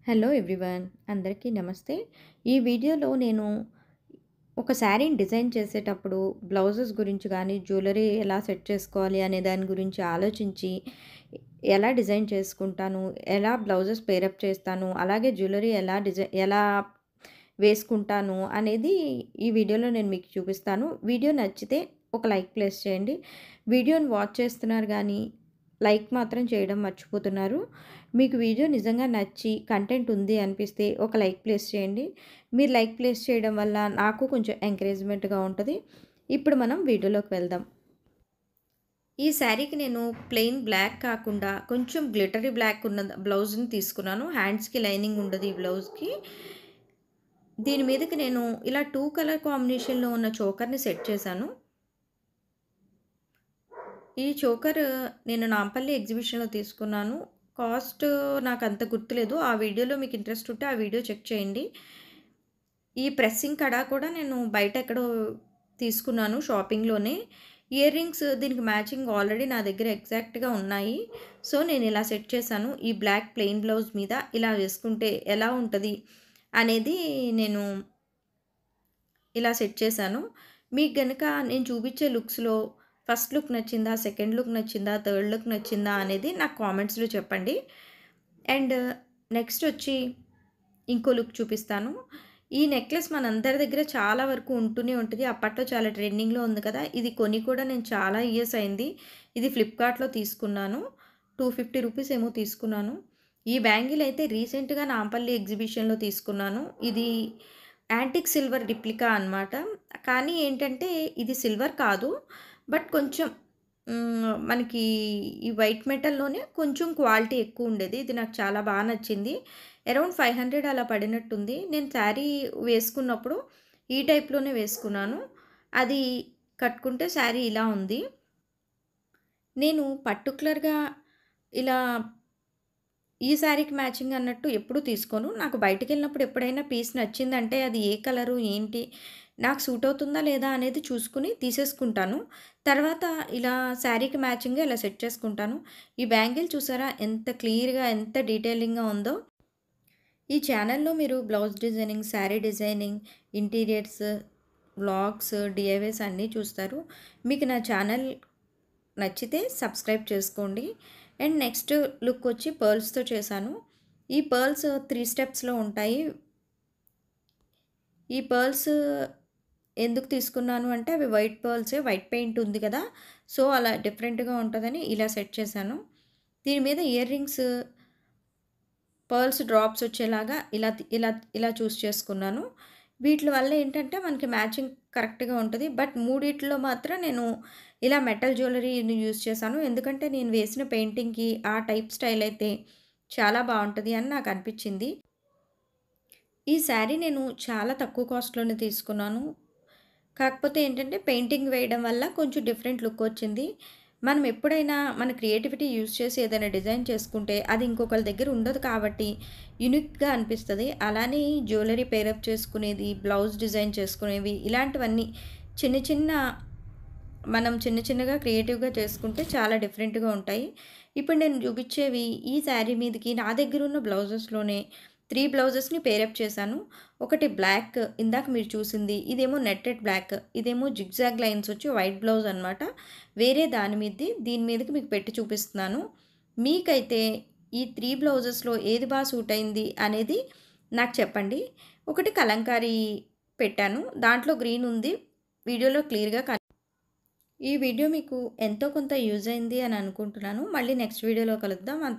Hello everyone, అందరికీ నమస్తే. ఈ వీడియోలో నేను ఒక శారీని డిజైన్ చేసేటప్పుడు బ్లౌజెస్ గురించి కానీ, జ్యువెలరీ ఎలా సెట్ చేసుకోవాలి అనే దాని గురించి ఆలోచించి ఎలా డిజైన్ చేసుకుంటాను, ఎలా బ్లౌజెస్ పేరప్ చేస్తాను, అలాగే జ్యువెలరీ ఎలా వేసుకుంటాను అనేది ఈ వీడియోలో నేను మీకు చూపిస్తాను. వీడియో నచ్చితే ఒక లైక్ ప్లేస్ చేయండి. వీడియోని వాచ్ చేస్తున్నారు కానీ లైక్ మాత్రం చేయడం మర్చిపోతున్నారు. మీకు వీడియో నిజంగా నచ్చి కంటెంట్ ఉంది అనిపిస్తే ఒక లైక్ ప్లేస్ చేయండి. మీరు లైక్ ప్లేస్ చేయడం వల్ల నాకు కొంచెం ఎంకరేజ్మెంట్‌గా ఉంటది. ఇప్పుడు మనం వీడియోలోకి వెళ్దాం. ఈ శారీకి నేను ప్లెయిన్ బ్లాక్ కాకుండా కొంచెం గ్లిటరీ బ్లాక్ ఉన్న బ్లౌజ్‌ని తీసుకున్నాను. హ్యాండ్స్‌కి లైనింగ్ ఉండదు ఈ బ్లౌజ్‌కి. దీని మీదకి నేను ఇలా 2 కలర్ కాంబినేషన్‌లో ఉన్న చోకర్‌ని సెట్ చేశాను. ఈ చోకర్ నేను నాంపల్లి ఎగ్జిబిషన్‌లో తీసుకున్నాను. కాస్ట్ నాకంత గుర్తులేదు. ఆ వీడియోలో మీకు ఇంట్రెస్ట్ ఉంటే ఆ వీడియో చెక్ చేయండి. ఈ ప్రెస్సింగ్ కడా కూడా నేను బయట ఎక్కడో తీసుకున్నాను షాపింగ్‌లోనే. ఇయర్ రింగ్స్ దీనికి మ్యాచింగ్ ఆల్రెడీ నా దగ్గర ఎగ్జాక్ట్‌గా ఉన్నాయి. సో, నేను ఇలా సెట్ చేశాను. ఈ బ్లాక్ ప్లెయిన్ బ్లౌజ్ మీద ఇలా వేసుకుంటే ఎలా ఉంటది అనేది నేను ఇలా సెట్ చేశాను. మీకు గనక నేను చూపించే లుక్స్‌లో ఫస్ట్ లుక్ నచ్చిందా? సెకండ్ లుక్ నచ్చిందా? థర్డ్ లుక్ నచ్చిందా? అనేది నాకు కామెంట్స్‌లో చెప్పండి. అండ్ నెక్స్ట్ వచ్చి ఇంకో లుక్ చూపిస్తాను. ఈ నెక్లెస్ మనందరి దగ్గర చాలా వరకు ఉంటూనే ఉంటది. అప్పట్లో చాలా ట్రెండింగ్‌లో ఉంది కదా! ఇది కొని కూడా నేను చాలా ఇయర్స్ అయింది. ఇది ఫ్లిప్‌కార్ట్‌లో తీసుకున్నాను. రూ. 250 ఏమో తీసుకున్నాను. ఈ బ్యాంగిల్ అయితే రీసెంట్‌గా నాంపల్లి ఎగ్జిబిషన్‌లో తీసుకున్నాను. ఇది యాంటిక్ సిల్వర్ రిప్లికా అనమాట. కానీ ఏంటంటే ఇది సిల్వర్ కాదు. బట్ కొంచెం మనకి ఈ వైట్ మెటల్‌లోనే కొంచెం క్వాలిటీ ఎక్కువుండేది. ఇది నాకు చాలా నచ్చింది. అరౌండ్ 500 అలా పడినట్టుంది. నేను శారీ వేసుకున్నప్పుడు ఈ టైప్‌లోనే వేసుకున్నాను. అది కట్టుకుంటే శారీ ఇలా ఉంది. నేను పర్టిక్యులర్‌గా ఇలా ఈ శారీకి మ్యాచింగ్ అన్నట్టు ఎప్పుడూ తీసుకోను. నాకు బయటికెళ్ళినప్పుడు ఎప్పుడైనా పీస్ నచ్చిందంటే అది ఏ కలరు, ఏంటి, నాకు సూట్ అవుతుందా లేదా అనేది చూసుకొని తీసేసుకుంటాను. తర్వాత ఇలా శారీకి మ్యాచింగ్‌గా ఇలా సెట్ చేసుకుంటాను. ఈ బ్యాంగిల్ చూసారా ఎంత క్లియర్‌గా, ఎంత డీటెయిలింగ్‌గా ఉందో. ఈ ఛానల్‌లో మీరు blouse designing, sari designing, interiors, vlogs, DIYs అన్నీ చూస్తారు. మీకు నా ఛానల్ నచ్చితే సబ్స్క్రైబ్ చేసుకోండి. అండ్ నెక్స్ట్ లుక్ వచ్చి పర్ల్స్‌తో చేశాను. ఈ పర్ల్స్ 3 స్టెప్స్‌లో ఉంటాయి. ఈ పర్ల్స్ ఎందుకు తీసుకున్నాను అంటే అవి వైట్ పర్ల్సే. వైట్ పెయింట్ ఉంది కదా! సో, అలా డిఫరెంట్‌గా ఉంటదని ఇలా సెట్ చేశాను. దీని మీద ఇయర్ రింగ్స్ పర్ల్స్ డ్రాప్స్ వచ్చేలాగా ఇలా చూస్ చేసుకున్నాను. వీట్లి వల్ల ఏంటంటే మనకి మ్యాచింగ్ కరెక్ట్‌గా ఉంటది. బట్ మూడిట్లో మాత్రం నేను ఇలా మెటల్ జ్యువెలరీని యూజ్ చేశాను. ఎందుకంటే నేను వేసిన పెయింటింగ్‌కి ఆ టైప్ స్టైల్ అయితే చాలా బావుంటది అని నాకనిపిచ్చింది. ఈ శారీ నేను చాలా తక్కువ కాస్ట్‌లోనే తీసుకున్నాను. కాకపోతే ఏంటంటే పెయింటింగ్ వేయడం వల్ల కొంచెం డిఫరెంట్ లుక్ వచ్చింది. మనం ఎప్పుడైనా మన క్రియేటివిటీ యూజ్ చేసి ఏదైనా డిజైన్ చేసుకుంటే అది ఇంకొకళ్ళ దగ్గర ఉండదు కాబట్టి యూనిక్‌గా అనిపిస్తది. అలానే జ్యువెలరీ పేరప్ చేసుకునేది, బ్లౌజ్ డిజైన్ చేసుకునేవి ఇలాంటివన్నీ చిన్న చిన్న మనం చిన్న చిన్నగా క్రియేటివ్‌గా చేసుకుంటే చాలా డిఫరెంట్‌గా ఉంటాయి. ఇప్పుడు నేను చూపిచ్చేవి ఈ శారీ మీదకి నా దగ్గరున్న బ్లౌజెస్‌లోనే 3 బ్లౌజెస్‌ని పేరప్ చేశాను. ఒకటి బ్లాక్ ఇందాక మీరు చూసింది. ఇదేమో నెట్టెడ్ బ్లాక్. ఇదేమో జిగ్‌జాగ్ లైన్స్ వచ్చి వైట్ బ్లౌజ్ అనమాట. వేరే దాని మీదది దీని మీదకి మీకు పెట్టి చూపిస్తున్నాను. మీకైతే ఈ 3 బ్లౌజెస్‌లో ఏది సూట్ అయింది అనేది నాకు చెప్పండి. ఒకటి కలంకారీ పెట్టాను. దాంట్లో గ్రీన్ ఉంది. వీడియోలో క్లియర్‌గా ఈ వీడియో మీకు ఎంతో కొంత యూజ్ అయింది అని అనుకుంటున్నాను. మళ్ళీ నెక్స్ట్ వీడియోలో కలుద్దాం.